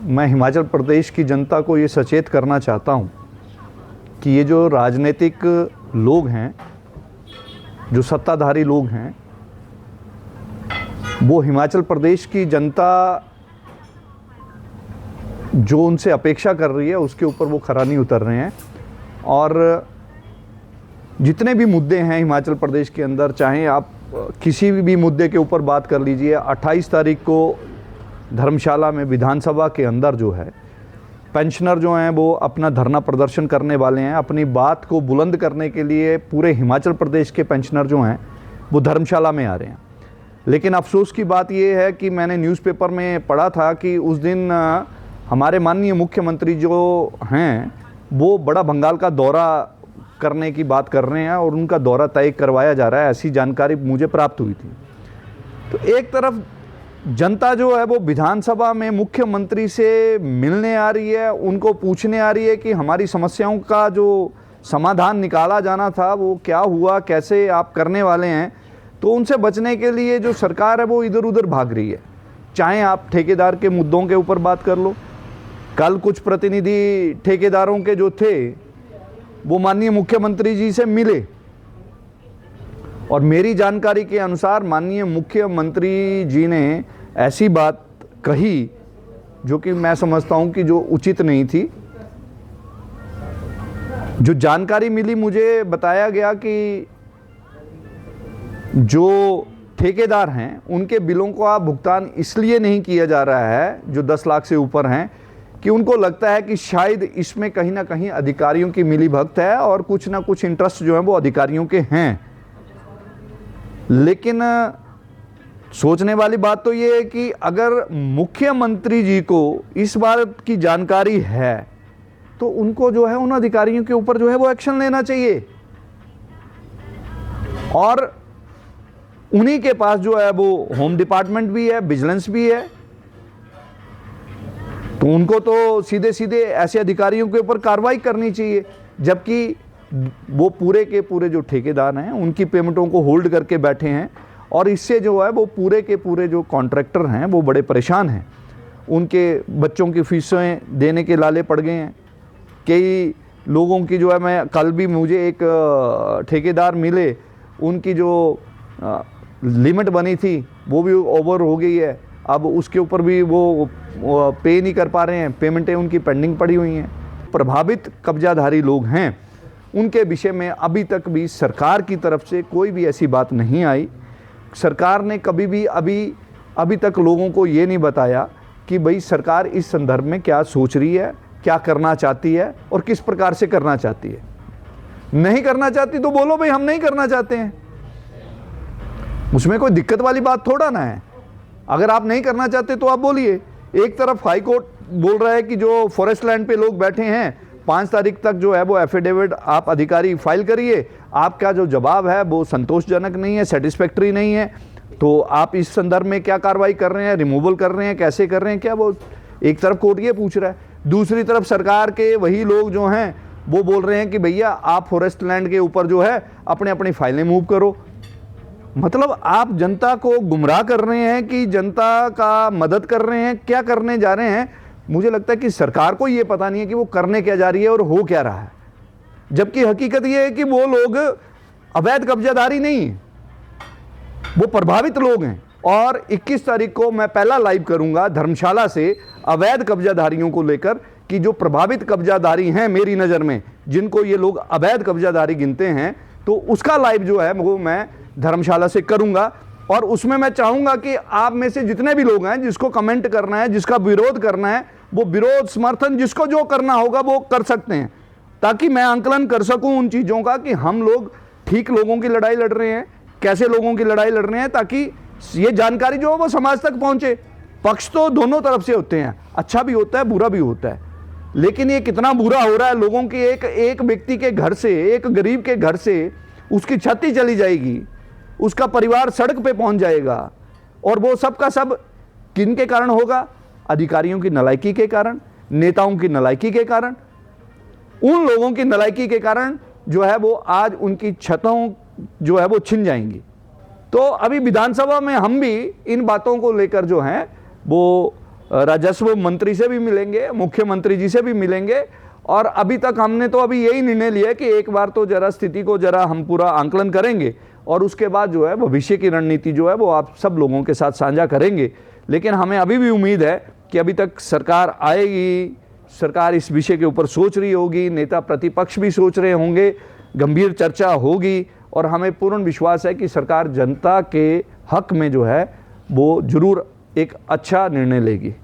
मैं हिमाचल प्रदेश की जनता को ये सचेत करना चाहता हूँ कि ये जो राजनीतिक लोग हैं, जो सत्ताधारी लोग हैं, वो हिमाचल प्रदेश की जनता जो उनसे अपेक्षा कर रही है उसके ऊपर वो खरा नहीं उतर रहे हैं। और जितने भी मुद्दे हैं हिमाचल प्रदेश के अंदर, चाहे आप किसी भी मुद्दे के ऊपर बात कर लीजिए, 28 तारीख को धर्मशाला में विधानसभा के अंदर जो है पेंशनर जो हैं वो अपना धरना प्रदर्शन करने वाले हैं। अपनी बात को बुलंद करने के लिए पूरे हिमाचल प्रदेश के पेंशनर जो हैं वो धर्मशाला में आ रहे हैं। लेकिन अफसोस की बात ये है कि मैंने न्यूज़पेपर में पढ़ा था कि उस दिन हमारे माननीय मुख्यमंत्री जो हैं वो बड़ा बंगाल का दौरा करने की बात कर रहे हैं और उनका दौरा तय करवाया जा रहा है, ऐसी जानकारी मुझे प्राप्त हुई थी। तो एक तरफ जनता जो है वो विधानसभा में मुख्यमंत्री से मिलने आ रही है, उनको पूछने आ रही है कि हमारी समस्याओं का जो समाधान निकाला जाना था वो क्या हुआ, कैसे आप करने वाले हैं। तो उनसे बचने के लिए जो सरकार है वो इधर उधर भाग रही है। चाहे आप ठेकेदार के मुद्दों के ऊपर बात कर लो, कल कुछ प्रतिनिधि ठेकेदारों के जो थे वो माननीय मुख्यमंत्री जी से मिले और मेरी जानकारी के अनुसार माननीय मुख्यमंत्री जी ने ऐसी बात कही जो कि मैं समझता हूं कि जो उचित नहीं थी। जो जानकारी मिली, मुझे बताया गया कि जो ठेकेदार हैं उनके बिलों को आप भुगतान इसलिए नहीं किया जा रहा है जो 10 लाख से ऊपर हैं कि उनको लगता है कि शायद इसमें कहीं ना कहीं अधिकारियों की मिलीभगत है और कुछ ना कुछ इंटरेस्ट जो है वो अधिकारियों के हैं। लेकिन सोचने वाली बात तो ये है कि अगर मुख्यमंत्री जी को इस बात की जानकारी है तो उनको जो है उन अधिकारियों के ऊपर जो है वो एक्शन लेना चाहिए। और उन्हीं के पास जो है वो होम डिपार्टमेंट भी है, विजिलेंस भी है, तो उनको तो सीधे सीधे ऐसे अधिकारियों के ऊपर कार्रवाई करनी चाहिए। जबकि वो पूरे के पूरे जो ठेकेदार हैं उनकी पेमेंटों को होल्ड करके बैठे हैं और इससे जो है वो पूरे के पूरे जो कॉन्ट्रैक्टर हैं वो बड़े परेशान हैं। उनके बच्चों की फीसें देने के लाले पड़ गए हैं। कई लोगों की जो है, मैं कल भी मुझे एक ठेकेदार मिले, उनकी जो लिमिट बनी थी वो भी ओवर हो गई है। अब उसके ऊपर भी वो पे नहीं कर पा रहे हैं, पेमेंटें उनकी पेंडिंग पड़ी हुई हैं। प्रभावित कब्जाधारी लोग हैं, उनके विषय में अभी तक भी सरकार की तरफ से कोई भी ऐसी बात नहीं आई। सरकार ने कभी भी अभी तक लोगों को ये नहीं बताया कि भाई सरकार इस संदर्भ में क्या सोच रही है, क्या करना चाहती है और किस प्रकार से करना चाहती है। नहीं करना चाहती तो बोलो भाई हम नहीं करना चाहते हैं, उसमें कोई दिक्कत वाली बात थोड़ा ना है। अगर आप नहीं करना चाहते तो आप बोलिए। एक तरफ हाई कोर्ट बोल रहा है कि जो फॉरेस्ट लैंड पे लोग बैठे हैं 5 तारीख तक जो है वो एफिडेविट आप अधिकारी फाइल करिए, आपका जो जवाब है वो संतोषजनक नहीं है, सेटिस्फैक्ट्री नहीं है, तो आप इस संदर्भ में क्या कार्रवाई कर रहे हैं, रिमूवल कर रहे हैं, कैसे कर रहे हैं, क्या वो एक तरफ कोर्ट ये पूछ रहा है। दूसरी तरफ सरकार के वही लोग जो हैं वो बोल रहे हैं कि भैया आप फॉरेस्ट लैंड के ऊपर जो है अपने अपनी फाइलें मूव करो। मतलब आप जनता को गुमराह कर रहे हैं कि जनता का मदद कर रहे हैं, क्या करने जा रहे हैं। मुझे लगता है कि सरकार को ये पता नहीं है कि वो करने क्या जा रही है और हो क्या रहा है। जबकि हकीकत ये है कि वो लोग अवैध कब्जादारी नहीं है, वो प्रभावित लोग हैं। और 21 तारीख को मैं पहला लाइव करूंगा धर्मशाला से अवैध कब्जाधारियों को लेकर कि जो प्रभावित कब्जादारी हैं मेरी नज़र में, जिनको ये लोग अवैध कब्जादारी गिनते हैं, तो उसका लाइव जो है वो मैं धर्मशाला से करूंगा। और उसमें मैं चाहूंगा कि आप में से जितने भी लोग हैं, जिसको कमेंट करना है, जिसका विरोध करना है, वो विरोध समर्थन जिसको जो करना होगा वो कर सकते हैं, ताकि मैं आंकलन कर सकूं उन चीज़ों का कि हम लोग ठीक लोगों की लड़ाई लड़ रहे हैं, कैसे लोगों की लड़ाई लड़ रहे हैं, ताकि ये जानकारी जो है वो समाज तक पहुंचे। पक्ष तो दोनों तरफ से होते हैं, अच्छा भी होता है, बुरा भी होता है, लेकिन ये कितना बुरा हो रहा है। लोगों की एक व्यक्ति के घर से, एक गरीब के घर से उसकी छत ही चली जाएगी, उसका परिवार सड़क पे पहुंच जाएगा। और वो सब का सब किन के कारण होगा? अधिकारियों की नालायकी के कारण, नेताओं की नालायकी के कारण, उन लोगों की नालायकी के कारण जो है वो आज उनकी छतों जो है वो छिन जाएंगी। तो अभी विधानसभा में हम भी इन बातों को लेकर जो है वो राजस्व मंत्री से भी मिलेंगे, मुख्यमंत्री जी से भी मिलेंगे। और अभी तक हमने तो अभी यही निर्णय लिया कि एक बार तो जरा स्थिति को जरा हम पूरा आंकलन करेंगे और उसके बाद जो है भविष्य की रणनीति जो है वो आप सब लोगों के साथ साझा करेंगे। लेकिन हमें अभी भी उम्मीद है कि अभी तक सरकार आएगी, सरकार इस विषय के ऊपर सोच रही होगी, नेता प्रतिपक्ष भी सोच रहे होंगे, गंभीर चर्चा होगी और हमें पूर्ण विश्वास है कि सरकार जनता के हक में जो है वो जरूर एक अच्छा निर्णय लेगी।